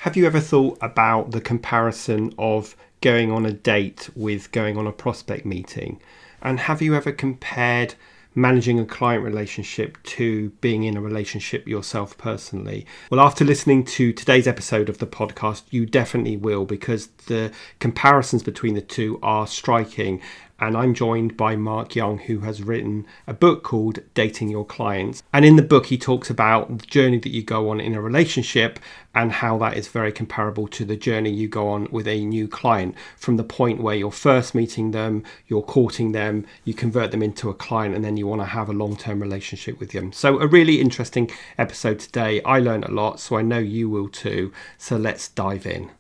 Have you ever thought about the comparison of going on a date with going on a prospect meeting? And have you ever compared managing a client relationship to being in a relationship yourself personally? Well, after listening to today's episode of the podcast, you definitely will, because the comparisons between the two are striking. And I'm joined by Mark Young, who has written a book called Dating Your Clients. And in the book, he talks about the journey that you go on in a relationship and how that is very comparable to the journey you go on with a new client. From the point where you're first meeting them, you're courting them, you convert them into a client, and then you want to have a long-term relationship with them. So a really interesting episode today. I learned a lot, so I know you will too. So let's dive in.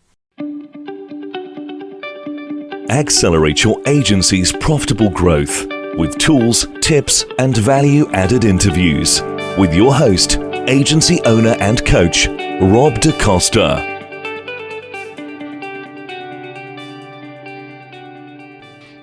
Accelerate your agency's profitable growth with tools, tips, and value-added interviews with your host, agency owner and coach, Rob DaCosta.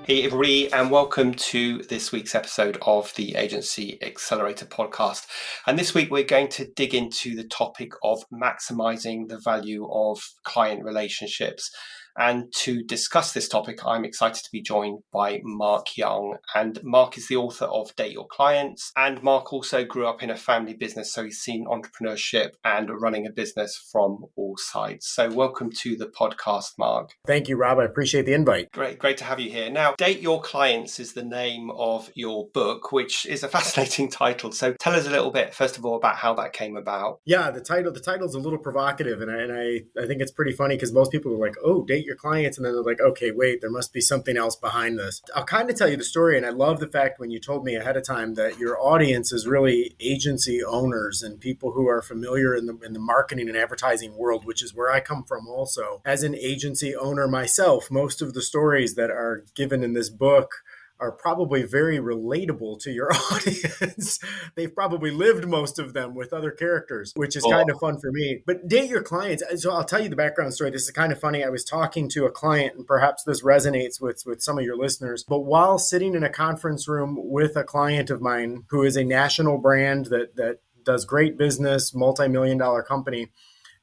Hey everybody, and welcome to this week's episode of the Agency Accelerator podcast. And this week we're going to dig into the topic of maximizing the value of client relationships. And to discuss this topic, I'm excited to be joined by Mark Young. And Mark is the author of Date Your Clients. And Mark also grew up in a family business, so he's seen entrepreneurship and running a business from all sides. So welcome to the podcast, Mark. Thank you, Rob. I appreciate the invite. Great to have you here. Now, Date Your Clients is the name of your book, which is a fascinating title. So tell us a little bit, first of all, about how that came about. Yeah, the title's a little provocative, and I think it's pretty funny because most people are like, "Oh, date your clients," and then they're like, "Okay, wait, there must be something else behind this." I'll kind of tell you the story, and I love the fact when you told me ahead of time that your audience is really agency owners and people who are familiar in the marketing and advertising world, which is where I come from also. As an agency owner myself, most of the stories that are given in this book are probably very relatable to your audience. They've probably lived most of them with other characters, which is kind of fun for me. But date your clients. So I'll tell you the background story. This is kind of funny. I was talking to a client, and perhaps this resonates with some of your listeners. But while sitting in a conference room with a client of mine who is a national brand that does great business, multi-million-dollar company,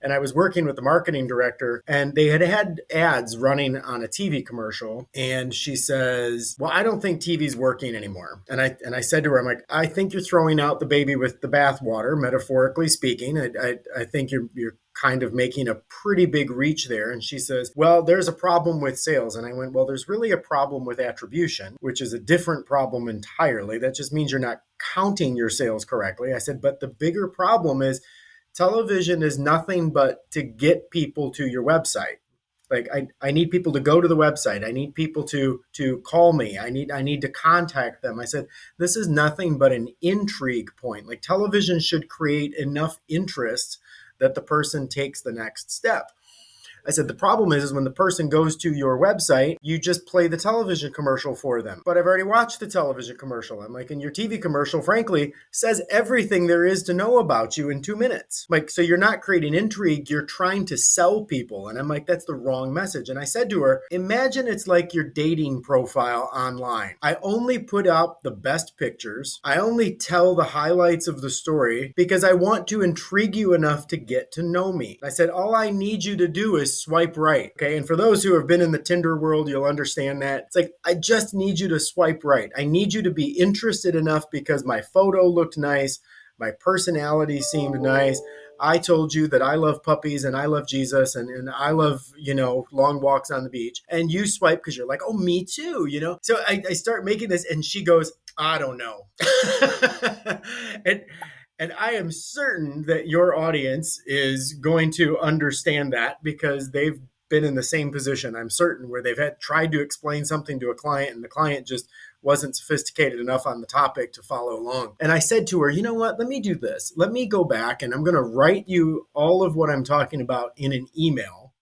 and I was working with the marketing director, and they had ads running on a TV commercial. And she says, "Well, I don't think TV's working anymore." And I said to her, I'm like, "I think you're throwing out the baby with the bathwater, metaphorically speaking. I think you're kind of making a pretty big reach there." And she says, "Well, there's a problem with sales." And I went, "Well, there's really a problem with attribution, which is a different problem entirely. That just means you're not counting your sales correctly." I said, "But the bigger problem is television is nothing but to get people to your website. Like I need people to go to the website. I need people to call me. I need to contact them." I said, "This is nothing but an intrigue point. Like television should create enough interest that the person takes the next step." I said, "The problem is when the person goes to your website, you just play the television commercial for them. But I've already watched the television commercial." I'm like, "and your TV commercial, frankly, says everything there is to know about you in 2 minutes. Like, so you're not creating intrigue, you're trying to sell people." And I'm like, "That's the wrong message." And I said to her, "Imagine it's like your dating profile online. I only put out the best pictures. I only tell the highlights of the story because I want to intrigue you enough to get to know me." I said, "All I need you to do is swipe right." Okay. And for those who have been in the Tinder world, you'll understand that. It's like, I just need you to swipe right. I need you to be interested enough because my photo looked nice. My personality seemed nice. I told you that I love puppies and I love Jesus and I love, long walks on the beach. And you swipe because you're like, "Oh, me too," So I start making this, and she goes, "I don't know." And I am certain that your audience is going to understand that because they've been in the same position, I'm certain, where they've tried to explain something to a client and the client just wasn't sophisticated enough on the topic to follow along. And I said to her, "You know what? Let me do this. Let me go back and I'm going to write you all of what I'm talking about in an email.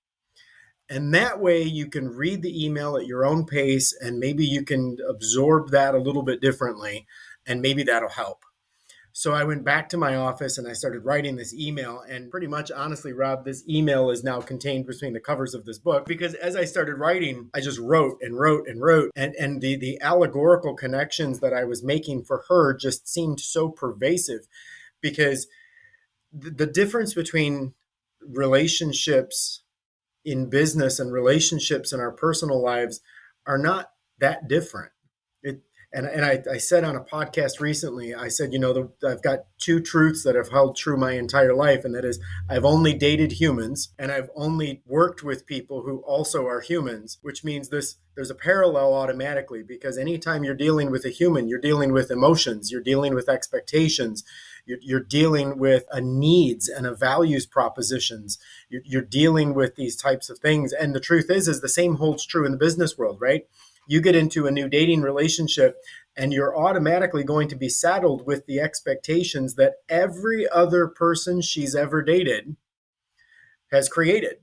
And that way you can read the email at your own pace and maybe you can absorb that a little bit differently and maybe that'll help." So I went back to my office and I started writing this email. And pretty much, honestly, Rob, this email is now contained between the covers of this book because as I started writing, I just wrote and wrote and wrote. And the allegorical connections that I was making for her just seemed so pervasive because the difference between relationships in business and relationships in our personal lives are not that different. It, and I said on a podcast recently, I said, I've got two truths that have held true my entire life. And that is, I've only dated humans and I've only worked with people who also are humans, which means there's a parallel automatically, because anytime you're dealing with a human, you're dealing with emotions, you're dealing with expectations, you're dealing with a needs and a values propositions. You're dealing with these types of things. And the truth is the same holds true in the business world, right? You get into a new dating relationship and you're automatically going to be saddled with the expectations that every other person she's ever dated has created,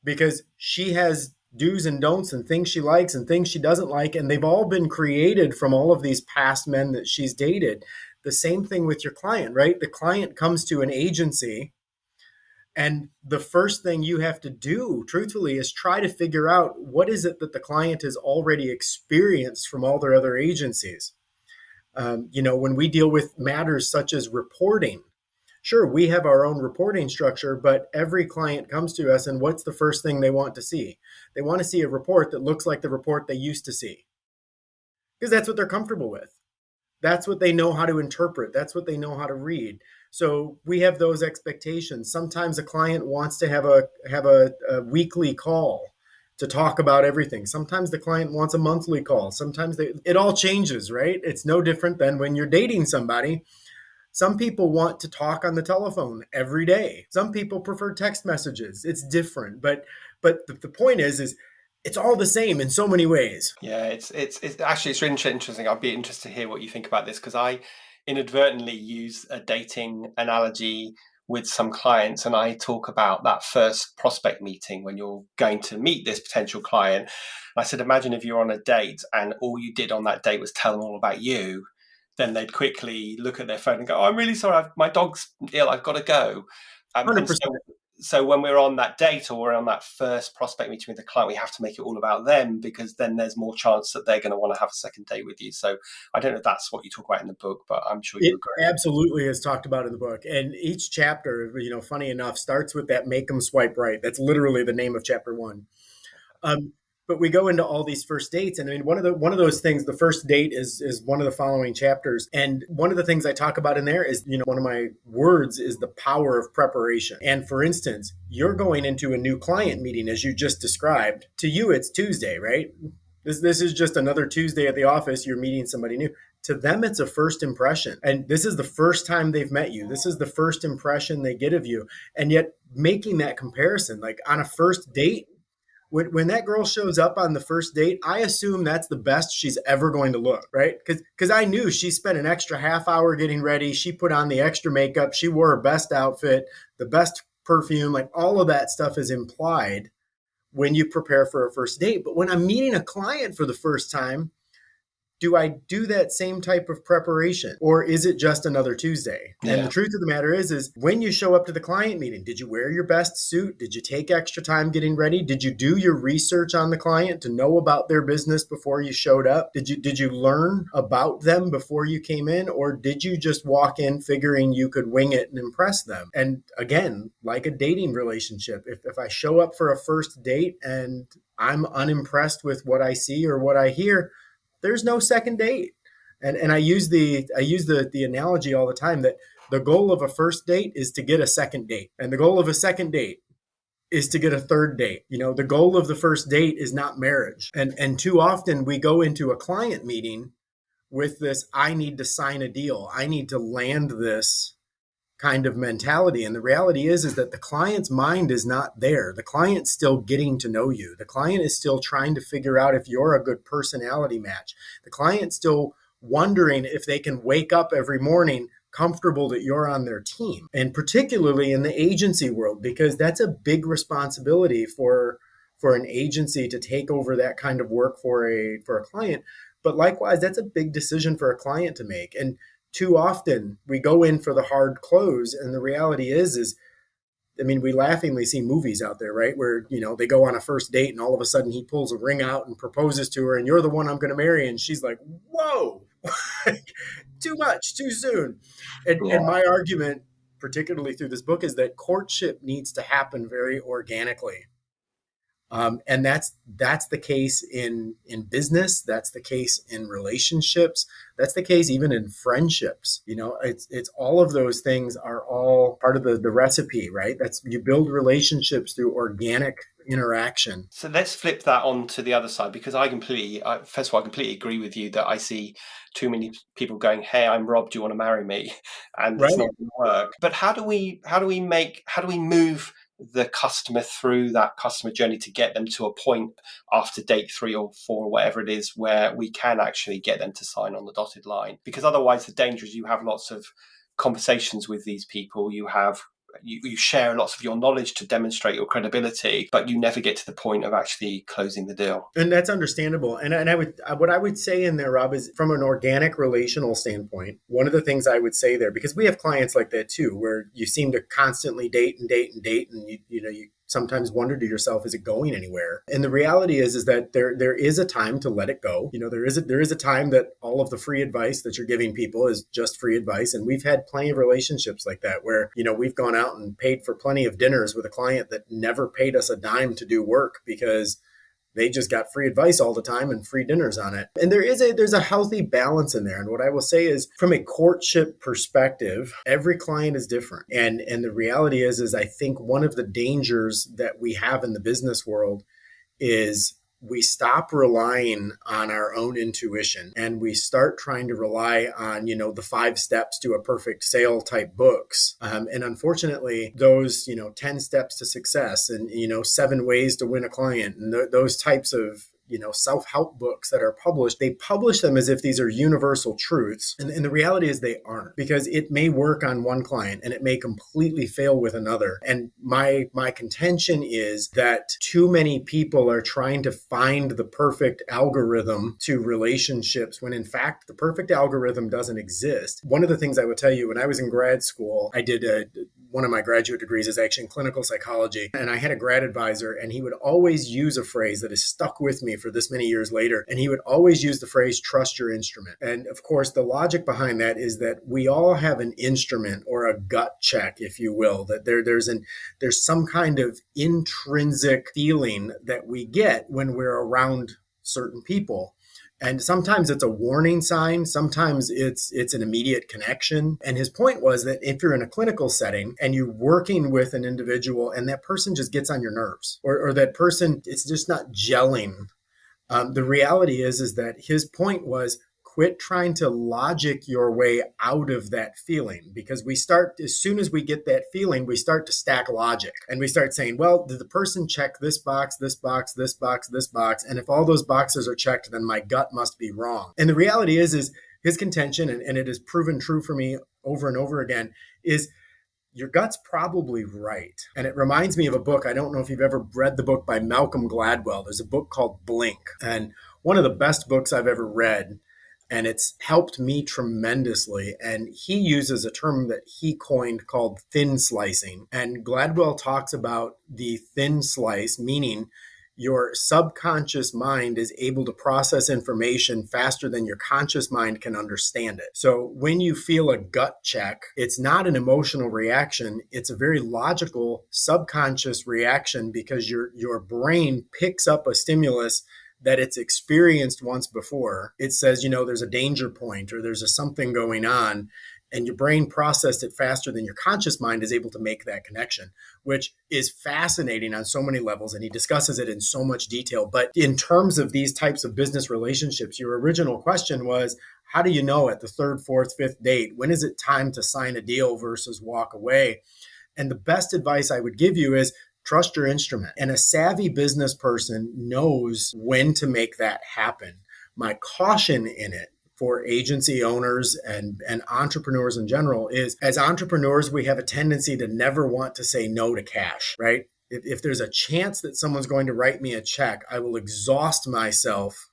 because she has do's and don'ts and things she likes and things she doesn't like. And they've all been created from all of these past men that she's dated. The same thing with your client, right? The client comes to an agency, and the first thing you have to do, truthfully, is try to figure out what is it that the client has already experienced from all their other agencies. When we deal with matters such as reporting, sure, we have our own reporting structure, but every client comes to us, and what's the first thing they want to see? They want to see a report that looks like the report they used to see, because that's what they're comfortable with. That's what they know how to interpret. That's what they know how to read. So we have those expectations. Sometimes a client wants to have a weekly call to talk about everything. Sometimes the client wants a monthly call. Sometimes it all changes, right? It's no different than when you're dating somebody. Some people want to talk on the telephone every day. Some people prefer text messages. It's different, but the point is it's all the same in so many ways. Yeah, it's actually it's really interesting. I'd be interested to hear what you think about this, because I inadvertently use a dating analogy with some clients, and I talk about that first prospect meeting when you're going to meet this potential client. And I said, imagine if you're on a date and all you did on that date was tell them all about you, then they'd quickly look at their phone and go, "Oh, I'm really sorry, my dog's ill, I've got to go." And 100%. so when we're on that date or we're on that first prospect meeting with the client, we have to make it all about them, because then there's more chance that they're going to want to have a second date with you. So I don't know if that's what you talk about in the book, but I'm sure you It agree. absolutely is talked about in the book. And each chapter, funny enough, starts with that make them swipe right. That's literally the name of chapter one. But we go into all these first dates, and I mean, one of those things. The first date is one of the following chapters, and one of the things I talk about in there is, one of my words is the power of preparation. And for instance, you're going into a new client meeting, as you just described. To you, it's Tuesday, right? This is just another Tuesday at the office. You're meeting somebody new. To them, it's a first impression, and this is the first time they've met you. This is the first impression they get of you, and yet making that comparison, like on a first date. When that girl shows up on the first date, I assume that's the best she's ever going to look, right? Because I knew she spent an extra half hour getting ready. She put on the extra makeup. She wore her best outfit, the best perfume. Like, all of that stuff is implied when you prepare for a first date. But when I'm meeting a client for the first time, do I do that same type of preparation, or is it just another Tuesday? Yeah. And the truth of the matter is when you show up to the client meeting, did you wear your best suit? Did you take extra time getting ready? Did you do your research on the client to know about their business before you showed up? Did you learn about them before you came in, or did you just walk in figuring you could wing it and impress them? And again, like a dating relationship, if I show up for a first date and I'm unimpressed with what I see or what I hear, there's no second date. And I use the analogy all the time that the goal of a first date is to get a second date, and the goal of a second date is to get a third date. The goal of the first date is not marriage. And too often we go into a client meeting with this, I need to sign a deal, I need to land this kind of mentality. And the reality is that the client's mind is not there. The client's still getting to know you. The client is still trying to figure out if you're a good personality match. The client's still wondering if they can wake up every morning comfortable that you're on their team. And particularly in the agency world, because that's a big responsibility for an agency to take over that kind of work for a client. But likewise, that's a big decision for a client to make. And too often we go in for the hard close, and the reality is I mean, we laughingly see movies out there, right, where they go on a first date and all of a sudden he pulls a ring out and proposes to her, and you're the one I'm going to marry, and she's like, whoa, too much, too soon. And my argument particularly through this book, is that courtship needs to happen very organically. And that's the case in business. That's the case in relationships. That's the case even in friendships. It's all of those things are all part of the recipe, right? That's, you build relationships through organic interaction. So let's flip that on to the other side, because first of all, I completely agree with you that I see too many people going, "Hey, I'm Rob. Do you want to marry me?" And it's Right. not going to work. But how do we move the customer through that customer journey to get them to a point after date 3 or 4 or whatever it is where we can actually get them to sign on the dotted line? Because otherwise, the danger is you have lots of conversations with these people. You share lots of your knowledge to demonstrate your credibility, but you never get to the point of actually closing the deal. And that's understandable. And what I would say in there, Rob, is from an organic relational standpoint, one of the things I would say there, because we have clients like that too, where you seem to constantly date and date and date, and you sometimes wonder to yourself, is it going anywhere? And the reality is that there is a time to let it go. There is a time that all of the free advice that you're giving people is just free advice. And we've had plenty of relationships like that where, we've gone out and paid for plenty of dinners with a client that never paid us a dime to do work because they just got free advice all the time and free dinners on it. And there's a healthy balance in there. And what I will say is, from a courtship perspective, every client is different. And the reality is I think one of the dangers that we have in the business world is we stop relying on our own intuition and we start trying to rely on, the 5 steps to a perfect sale type books. And unfortunately, those, 10 steps to success and, 7 ways to win a client and those types of, self-help books that are published, they publish them as if these are universal truths. And the reality is they aren't, because it may work on one client and it may completely fail with another. And my contention is that too many people are trying to find the perfect algorithm to relationships when in fact the perfect algorithm doesn't exist. One of the things I would tell you, when I was in grad school, I did one of my graduate degrees is actually in clinical psychology. And I had a grad advisor, and he would always use a phrase that has stuck with me for this many years later. And he would always use the phrase, trust your instrument. And of course, the logic behind that is that we all have an instrument or a gut check, if you will, that there's some kind of intrinsic feeling that we get when we're around certain people. And sometimes it's a warning sign. Sometimes it's an immediate connection. And his point was that if you're in a clinical setting and you're working with an individual and that person just gets on your nerves, or that person, it's just not gelling. The reality is that his point was, quit trying to logic your way out of that feeling, because as soon as we get that feeling, we start to stack logic and we start saying, well, did the person check this box, this box, this box, this box? And if all those boxes are checked, then my gut must be wrong. And the reality is his contention, and it has proven true for me over and over again, is your gut's probably right. And it reminds me of a book. I don't know if you've ever read the book by Malcolm Gladwell. There's a book called Blink, and one of the best books I've ever read. And it's helped me tremendously. And he uses a term that he coined called thin slicing. And Gladwell talks about the thin slice, meaning your subconscious mind is able to process information faster than your conscious mind can understand it. So when you feel a gut check, it's not an emotional reaction. It's a very logical subconscious reaction, because your brain picks up a stimulus that it's experienced once before. It says, there's a danger point or there's something going on, and your brain processed it faster than your conscious mind is able to make that connection, which is fascinating on so many levels. And he discusses it in so much detail. But in terms of these types of business relationships, your original question was, how do you know at the 3rd, 4th, 5th date, when is it time to sign a deal versus walk away? And the best advice I would give you is, trust your instrument. And a savvy business person knows when to make that happen. My caution in it for agency owners and entrepreneurs in general is, as entrepreneurs, we have a tendency to never want to say no to cash, right? If there's a chance that someone's going to write me a check, I will exhaust myself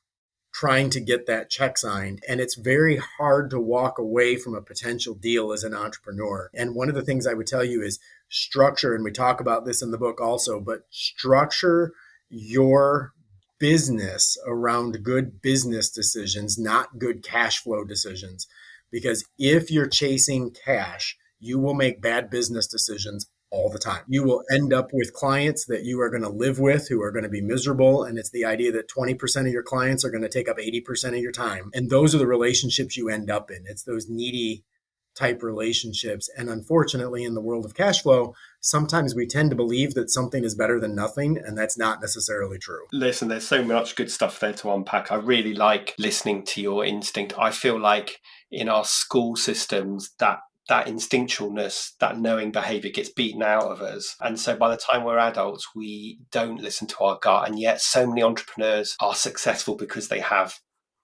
trying to get that check signed. And it's very hard to walk away from a potential deal as an entrepreneur. And one of the things I would tell you is structure, and we talk about this in the book also, but structure your business around good business decisions, not good cash flow decisions. Because if you're chasing cash, you will make bad business decisions all the time. You will end up with clients that you are going to live with who are going to be miserable. And it's the idea that 20% of your clients are going to take up 80% of your time. And those are the relationships you end up in. It's those needy type relationships. And unfortunately, in the world of cash flow, sometimes we tend to believe that something is better than nothing, and that's not necessarily true. Listen, there's so much good stuff there to unpack. I really like listening to your instinct. I feel like in our school systems, that instinctualness, that knowing behavior gets beaten out of us. And so by the time we're adults, we don't listen to our gut. And yet so many entrepreneurs are successful because they have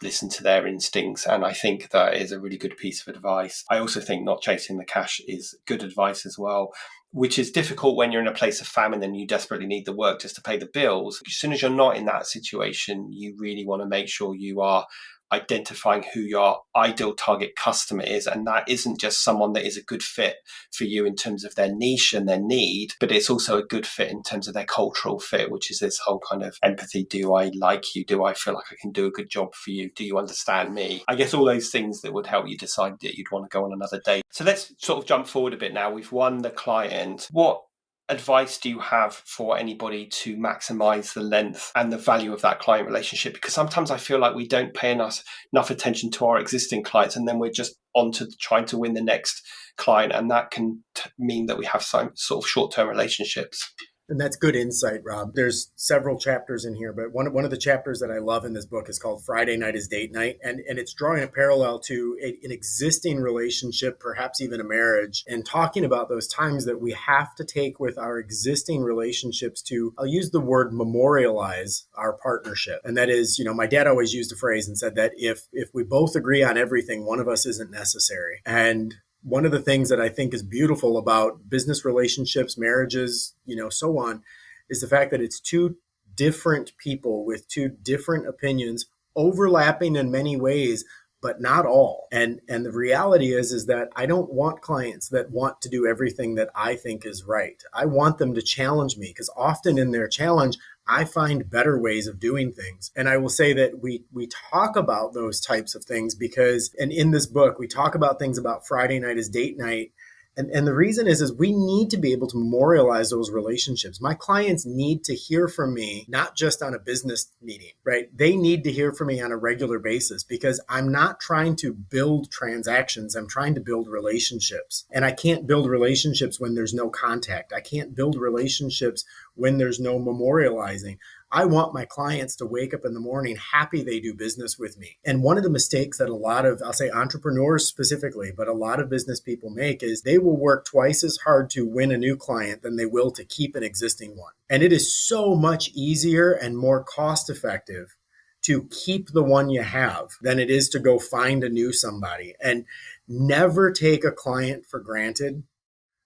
listened to their instincts. And I think that is a really good piece of advice. I also think not chasing the cash is good advice as well, which is difficult when you're in a place of famine and you desperately need the work just to pay the bills. As soon as you're not in that situation, you really want to make sure you are identifying who your ideal target customer is. And that isn't just someone that is a good fit for you in terms of their niche and their need, but it's also a good fit in terms of their cultural fit, which is this whole kind of empathy. Do I like you? Do I feel like I can do a good job for you? Do you understand me? I guess all those things that would help you decide that you'd want to go on another date. So let's sort of jump forward a bit now. We've won the client. What advice do you have for anybody to maximize the length and the value of that client relationship? Because sometimes I feel like we don't pay enough attention to our existing clients, and then we're just on to trying to win the next client, and that can mean that we have some sort of short-term relationships. And that's good insight, Rob. There's several chapters in here, but one of the chapters that I love in this book is called Friday Night is Date Night. And it's drawing a parallel to an existing relationship, perhaps even a marriage, and talking about those times that we have to take with our existing relationships to, I'll use the word memorialize our partnership. And that is, my dad always used a phrase and said that if we both agree on everything, one of us isn't necessary. And one of the things that I think is beautiful about business relationships, marriages, so on, is the fact that it's two different people with two different opinions, overlapping in many ways, but not all. And the reality is that I don't want clients that want to do everything that I think is right. I want them to challenge me, because often in their challenge, I find better ways of doing things. And I will say that we talk about those types of things because, and in this book, we talk about things about Friday night is date night. And the reason is we need to be able to memorialize those relationships. My clients need to hear from me, not just on a business meeting, right? They need to hear from me on a regular basis, because I'm not trying to build transactions. I'm trying to build relationships. And I can't build relationships when there's no contact. I can't build relationships when there's no memorializing. I want my clients to wake up in the morning happy they do business with me. And one of the mistakes that a lot of, I'll say entrepreneurs specifically, but a lot of business people make is they will work twice as hard to win a new client than they will to keep an existing one. And it is so much easier and more cost effective to keep the one you have than it is to go find a new somebody. And never take a client for granted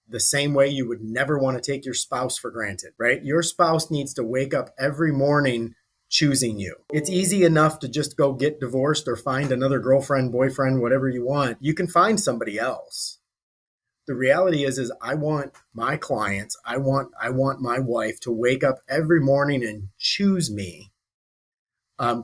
the same way you would never want to take your spouse for granted, right? Your spouse needs to wake up every morning choosing you. It's easy enough to just go get divorced or find another girlfriend, boyfriend, whatever you want. You can find somebody else. The reality is I want my clients, I want my wife to wake up every morning and choose me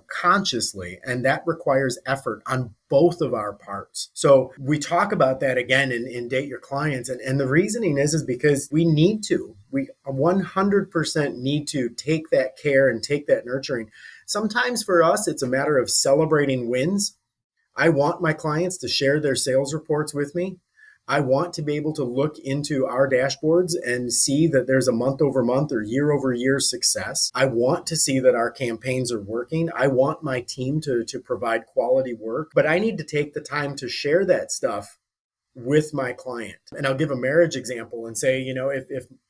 consciously, and that requires effort on both of our parts. So we talk about that again in Date Your Clients, and the reasoning is because we 100% need to take that care and take that nurturing. Sometimes for us, it's a matter of celebrating wins. I want my clients to share their sales reports with me. I want to be able to look into our dashboards and see that there's a month over month or year over year success. I want to see that our campaigns are working. I want my team to provide quality work, but I need to take the time to share that stuff with my client. And I'll give a marriage example and say,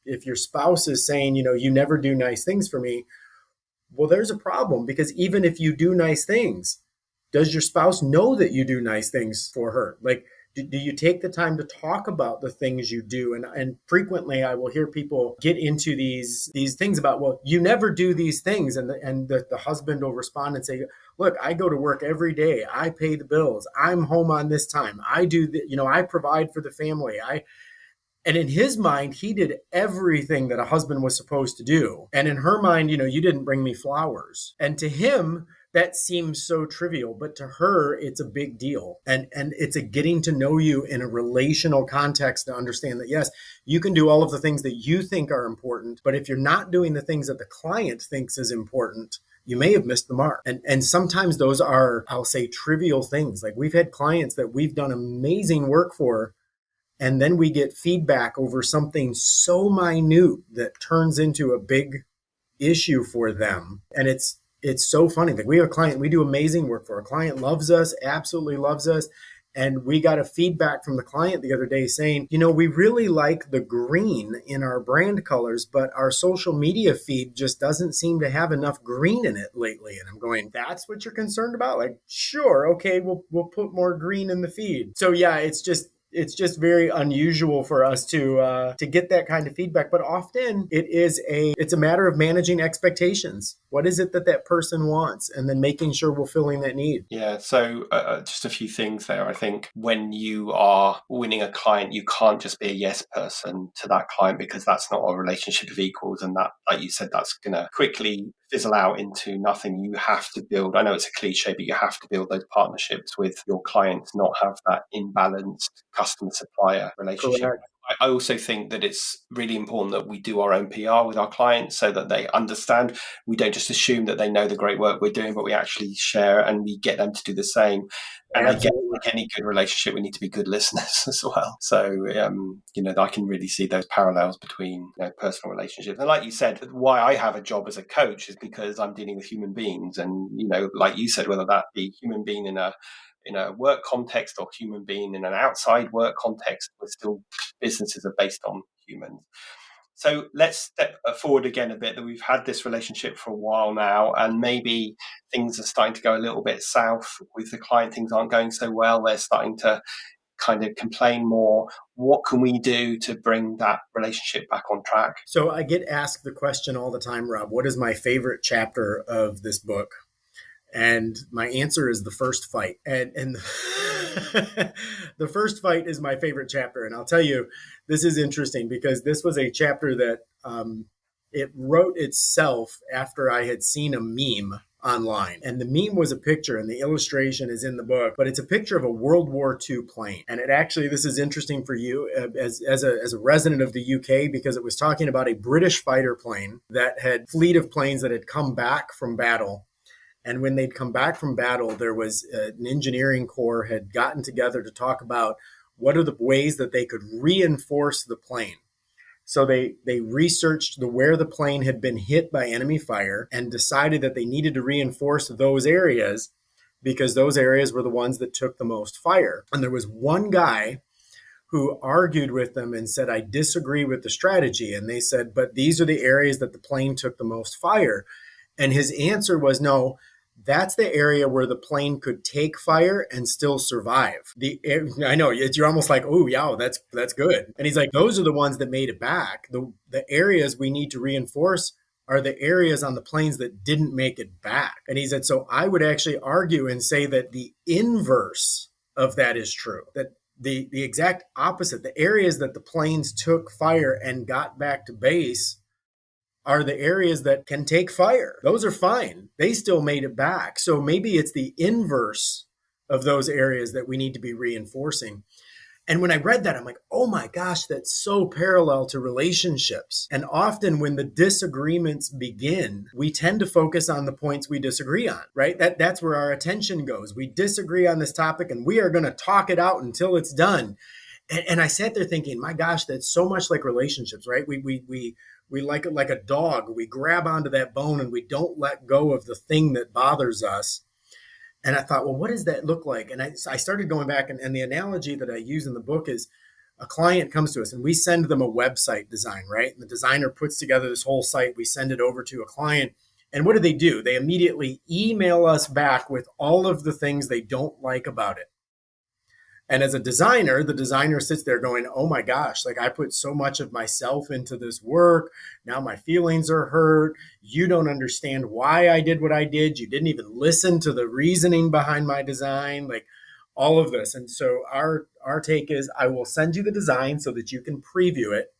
if your spouse is saying, you never do nice things for me, well, there's a problem, because even if you do nice things, does your spouse know that you do nice things for her? Like, do you take the time to talk about the things you do? And frequently I will hear people get into these things about, well, you never do these things. And the husband will respond and say, look, I go to work every day. I pay the bills. I'm home on this time. I do I provide for the family. And in his mind, he did everything that a husband was supposed to do. And in her mind, you didn't bring me flowers. And to him, that seems so trivial, but to her, it's a big deal. And it's a getting to know you in a relational context to understand that, yes, you can do all of the things that you think are important, but if you're not doing the things that the client thinks is important, you may have missed the mark. And sometimes those are, I'll say, trivial things. Like we've had clients that we've done amazing work for, and then we get feedback over something so minute that turns into a big issue for them. And it's so funny. Like we have a client, we do amazing work for. A client loves us, absolutely loves us. And we got a feedback from the client the other day saying, we really like the green in our brand colors, but our social media feed just doesn't seem to have enough green in it lately. And I'm going, that's what you're concerned about? Like, sure, okay, we'll put more green in the feed. So yeah, it's just very unusual for us to get that kind of feedback. But often it's a matter of managing expectations. What is it that person wants, and then making sure we're filling that need. Yeah. So just a few things there. I think when you are winning a client, you can't just be a yes person to that client, because that's not a relationship of equals, and that, like you said, that's going to quickly fizzle out into nothing. You have to build, I know it's a cliche, but you have to build those partnerships with your clients, not have that imbalanced customer-supplier relationship. Correct. I also think that it's really important that we do our own PR with our clients so that they understand. We don't just assume that they know the great work we're doing, but we actually share and we get them to do the same. And I guess, Absolutely. like any good relationship, we need to be good listeners as well. So, I can really see those parallels between personal relationships. And like you said, why I have a job as a coach is because I'm dealing with human beings. And, like you said, whether that be human being in a work context or human being in an outside work context, we're still, businesses are based on humans. So let's step forward again a bit, that we've had this relationship for a while now, and maybe things are starting to go a little bit south with the client. Things aren't going so well. They're starting to kind of complain more. What can we do to bring that relationship back on track? So I get asked the question all the time, Rob, what is my favorite chapter of this book? And my answer is the first fight. And the first fight is my favorite chapter. And I'll tell you, this is interesting because this was a chapter that it wrote itself after I had seen a meme online. And the meme was a picture, and the illustration is in the book, but it's a picture of a World War II plane. And it actually, this is interesting for you as a resident of the UK, because it was talking about a British fighter plane that had fleet of planes that had come back from battle. And when they'd come back from battle, there was an engineering corps had gotten together to talk about what are the ways that they could reinforce the plane. So they researched where the plane had been hit by enemy fire and decided that they needed to reinforce those areas because those areas were the ones that took the most fire. And there was one guy who argued with them and said, I disagree with the strategy. And they said, but these are the areas that the plane took the most fire. And his answer was, no, that's the area where the plane could take fire and still survive. I know you're almost like, oh yeah, that's good. And he's like, those are the ones that made it back. The areas we need to reinforce are the areas on the planes that didn't make it back. And he said, so I would actually argue and say that the inverse of that is true. That the exact opposite, the areas that the planes took fire and got back to base are the areas that can take fire. Those are fine. They still made it back. So maybe it's the inverse of those areas that we need to be reinforcing. And when I read that, I'm like, oh my gosh, that's so parallel to relationships. And often when the disagreements begin, we tend to focus on the points we disagree on, right? That's where our attention goes. We disagree on this topic and we are going to talk it out until it's done. And I sat there thinking, my gosh, that's so much like relationships, right? We like it like a dog. We grab onto that bone and we don't let go of the thing that bothers us. And I thought, well, what does that look like? And I started going back, and the analogy that I use in the book is a client comes to us and we send them a website design, right? And the designer puts together this whole site. We send it over to a client. And what do? They immediately email us back with all of the things they don't like about it. And as a designer, the designer sits there going, oh my gosh, like I put so much of myself into this work. Now my feelings are hurt. You don't understand why I did what I did. You didn't even listen to the reasoning behind my design, like all of this. And so our take is I will send you the design so that you can preview it.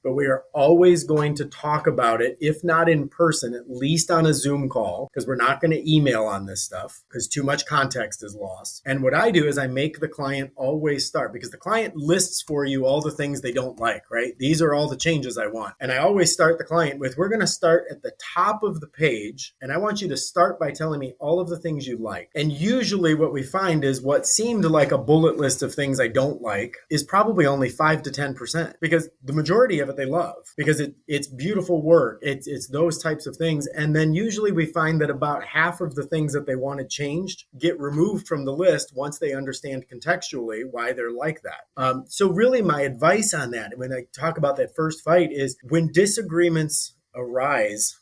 but we are always going to talk about it, if not in person, at least on a Zoom call, because we're not going to email on this stuff because too much context is lost. And what I do is I make the client always start, because the client lists for you all the things they don't like, right? These are all the changes I want. And I always start the client with, we're going to start at the top of the page, and I want you to start by telling me all of the things you like. And usually what we find is what seemed like a bullet list of things I don't like is probably only 5 to 10%, because the majority of it they love, because it's beautiful work. It's those types of things. And then usually we find that about half of the things that they wanted changed get removed from the list once they understand contextually why they're like that. So really my advice on that, when I talk about that first fight, is when disagreements arise,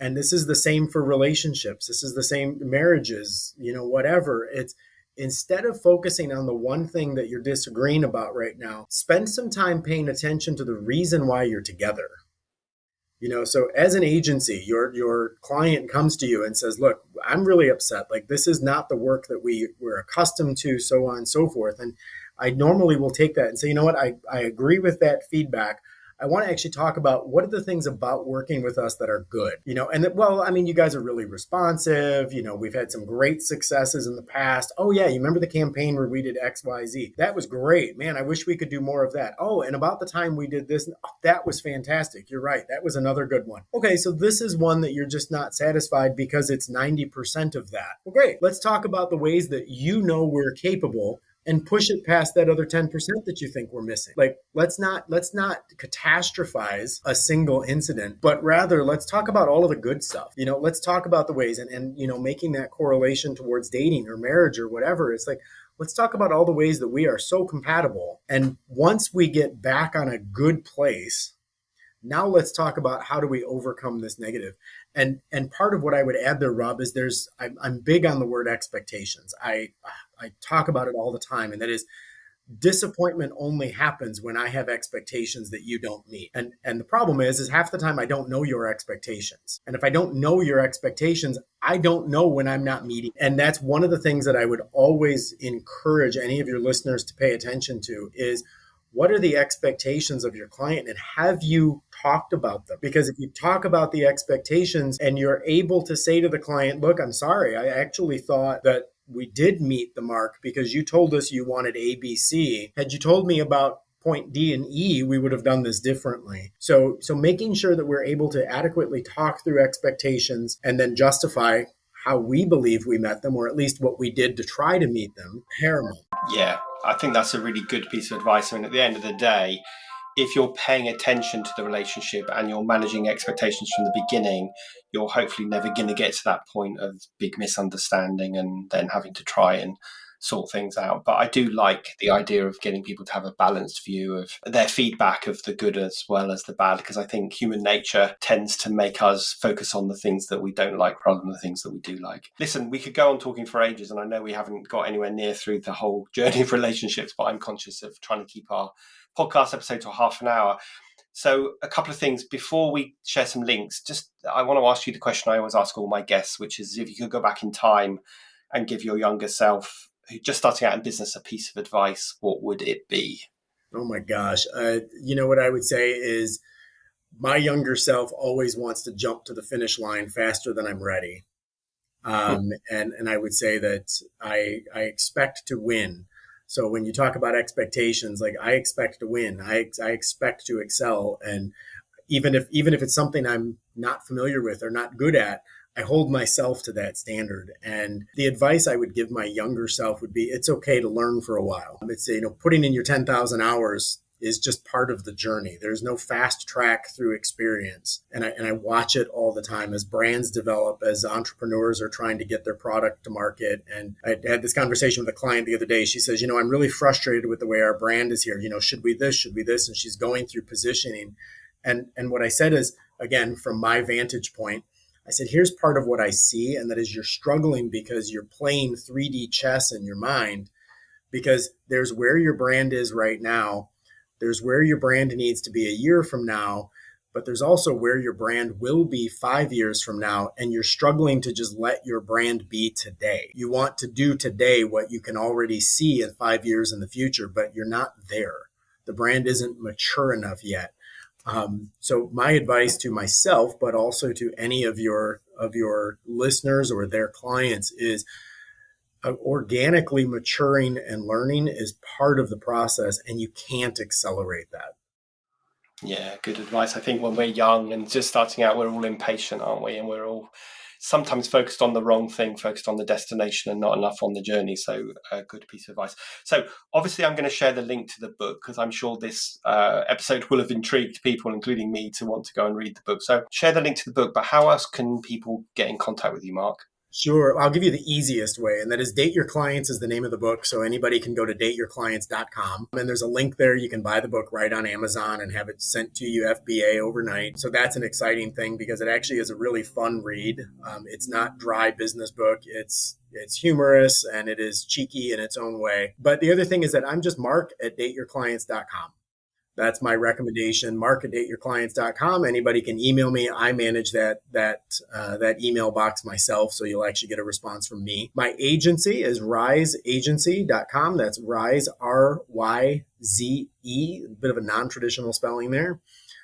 and this is the same for relationships, this is the same marriages, whatever, it's instead of focusing on the one thing that you're disagreeing about right now, spend some time paying attention to the reason why you're together. So as an agency, your client comes to you and says, look, I'm really upset. Like, this is not the work that we're accustomed to, so on and so forth. And I normally will take that and say, you know what, I agree with that feedback. I want to actually talk about what are the things about working with us that are good, and you guys are really responsive. We've had some great successes in the past. Oh yeah. You remember the campaign where we did X, Y, Z? That was great, man. I wish we could do more of that. Oh, and about the time we did this, that was fantastic. You're right. That was another good one. Okay. So this is one that you're just not satisfied because it's 90% of that. Well, great. Let's talk about the ways that we're capable, and push it past that other 10% that you think we're missing. Like, let's not catastrophize a single incident, but rather let's talk about all of the good stuff. Let's talk about the ways, and making that correlation towards dating or marriage or whatever. It's like, let's talk about all the ways that we are so compatible. And once we get back on a good place, now let's talk about how do we overcome this negative. And part of what I would add there, Rob, is I'm big on the word expectations. I talk about it all the time, and that is, disappointment only happens when I have expectations that you don't meet. And the problem is half the time I don't know your expectations. And if I don't know your expectations, I don't know when I'm not meeting. And that's one of the things that I would always encourage any of your listeners to pay attention to is, what are the expectations of your client, and have you talked about them? Because if you talk about the expectations and you're able to say to the client, look, I'm sorry, I actually thought that we did meet the mark because you told us you wanted A, B, C. Had you told me about point D and E, we would have done this differently. So making sure that we're able to adequately talk through expectations and then justify how we believe we met them, or at least what we did to try to meet them, paramount. Yeah, I think that's a really good piece of advice. I mean, at the end of the day, if you're paying attention to the relationship and you're managing expectations from the beginning, you're hopefully never going to get to that point of big misunderstanding and then having to try and sort things out. But I do like the idea of getting people to have a balanced view of their feedback of the good as well as the bad, because I think human nature tends to make us focus on the things that we don't like rather than the things that we do like. Listen, we could go on talking for ages, and I know we haven't got anywhere near through the whole journey of relationships, but I'm conscious of trying to keep our podcast episode to half an hour. So a couple of things before we share some links. Just I want to ask you the question I always ask all my guests, which is, if you could go back in time and give your younger self, who's just starting out in business, a piece of advice, what would it be? Oh my gosh. What I would say is, my younger self always wants to jump to the finish line faster than I'm ready. And I would say that I expect to win. So when you talk about expectations, like, I expect to win, I expect to excel. And even if it's something I'm not familiar with or not good at, I hold myself to that standard. And the advice I would give my younger self would be, it's okay to learn for a while. It's, putting in your 10,000 hours is just part of the journey. There's no fast track through experience. And I watch it all the time as brands develop, as entrepreneurs are trying to get their product to market. And I had this conversation with a client the other day. She says, I'm really frustrated with the way our brand is here. Should we this? Should we this? And she's going through positioning. And what I said is, again, from my vantage point, I said, here's part of what I see. And that is, you're struggling because you're playing 3D chess in your mind, because there's where your brand is right now. There's where your brand needs to be a year from now, but there's also where your brand will be 5 years from now. And you're struggling to just let your brand be today. You want to do today what you can already see in 5 years in the future, but you're not there. The brand isn't mature enough yet. So my advice to myself, but also to any of your listeners or their clients, is organically maturing and learning is part of the process, and you can't accelerate that. Yeah, good advice. I think when we're young and just starting out, we're all impatient, aren't we? And we're all sometimes focused on the wrong thing, focused on the destination and not enough on the journey. So, a good piece of advice. So, obviously, I'm going to share the link to the book because I'm sure this episode will have intrigued people, including me, to want to go and read the book. So, share the link to the book. But how else can people get in contact with you, Mark? Sure. I'll give you the easiest way, and that is Date Your Clients is the name of the book. So anybody can go to dateyourclients.com. And there's a link there. You can buy the book right on Amazon and have it sent to you FBA overnight. So that's an exciting thing because it actually is a really fun read. It's not dry business book. It's humorous and it is cheeky in its own way. But the other thing is that I'm just Mark at dateyourclients.com. That's my recommendation. Mark at dateyourclients.com. Anybody can email me. I manage that email box myself, so you'll actually get a response from me. My agency is riseagency.com. That's Rise, RYZE, a bit of a non-traditional spelling there.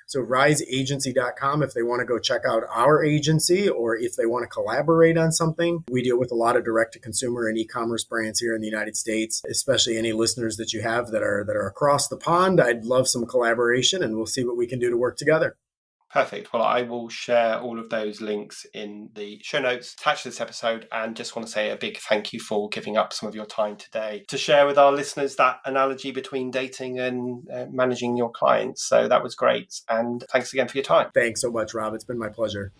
So riseagency.com if they want to go check out our agency or if they want to collaborate on something. We deal with a lot of direct to consumer and e-commerce brands here in the United States, especially any listeners that you have that are across the pond. I'd love some collaboration and we'll see what we can do to work together. Perfect. Well, I will share all of those links in the show notes attached to this episode, and just want to say a big thank you for giving up some of your time today to share with our listeners that analogy between dating and managing your clients. So that was great. And thanks again for your time. Thanks so much, Rob. It's been my pleasure.